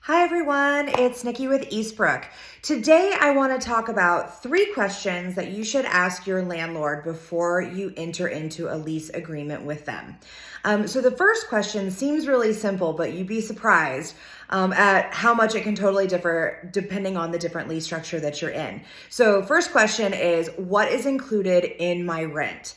Hi everyone, it's Nikki with Eastbrook. Today I want to talk about 3 questions that you should ask your landlord before you enter into a lease agreement with them. So the first question seems really simple, but you'd be surprised at how much it can totally differ depending on the different lease structure that you're in. So first question is, what is included in my rent?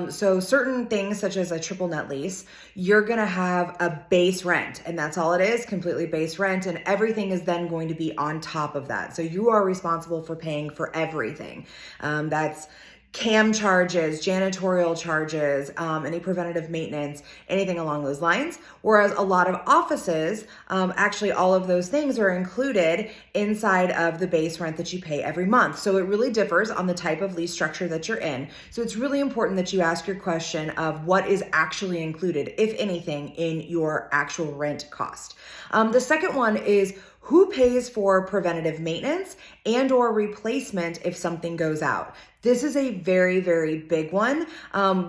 So certain things such as a triple net lease, you're going to have a base rent, and that's all it is, completely base rent, and everything is then going to be on top of that. So you are responsible for paying for everything. That's CAM charges, janitorial charges, any preventative maintenance, anything along those lines. Whereas a lot of offices, actually all of those things are included inside of the base rent that you pay every month. So it really differs on the type of lease structure that you're in. So it's really important that you ask your question of what is actually included, if anything, in your actual rent cost. The second one is, who pays for preventative maintenance and or replacement if something goes out? This is a very, very big one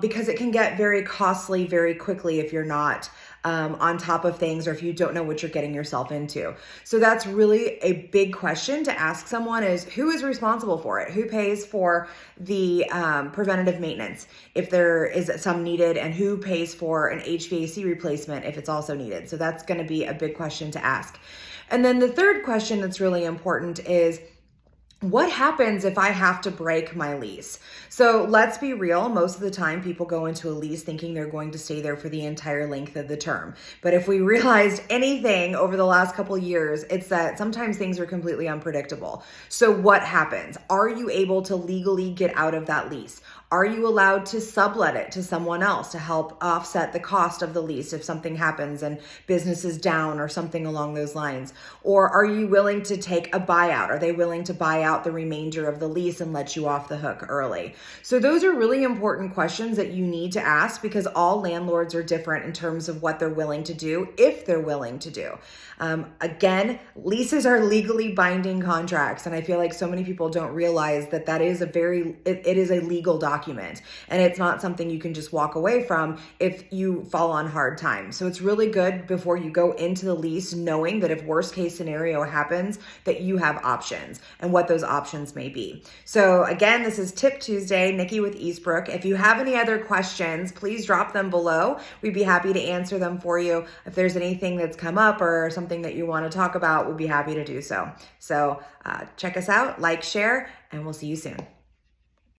because it can get very costly very quickly if you're not on top of things or if you don't know what you're getting yourself into. So that's really a big question to ask someone is, who is responsible for it? Who pays for the preventative maintenance if there is some needed, and who pays for an HVAC replacement if it's also needed? So that's going to be a big question to ask. And then the third question that's really important is, what happens if I have to break my lease? So let's be real. Most of the time people go into a lease thinking they're going to stay there for the entire length of the term. But if we realized anything over the last couple of years, it's that sometimes things are completely unpredictable. So what happens? Are you able to legally get out of that lease? Are you allowed to sublet it to someone else to help offset the cost of the lease if something happens and business is down or something along those lines? Or are you willing to take a buyout? Are they willing to buy out the remainder of the lease and let you off the hook early? So those are really important questions that you need to ask, because all landlords are different in terms of what they're willing to do, if they're willing to do. Again, leases are legally binding contracts, and I feel like so many people don't realize that that is it is a legal document, and it's not something you can just walk away from if you fall on hard times. So it's really good before you go into the lease knowing that if worst case scenario happens, that you have options and what those options may be. So again, this is Tip Tuesday, Nikki with Eastbrook. If you have any other questions, please drop them below. We'd be happy to answer them for you. If there's anything that's come up or something that you want to talk about, we'd be happy to do so. So check us out, like, share, and we'll see you soon.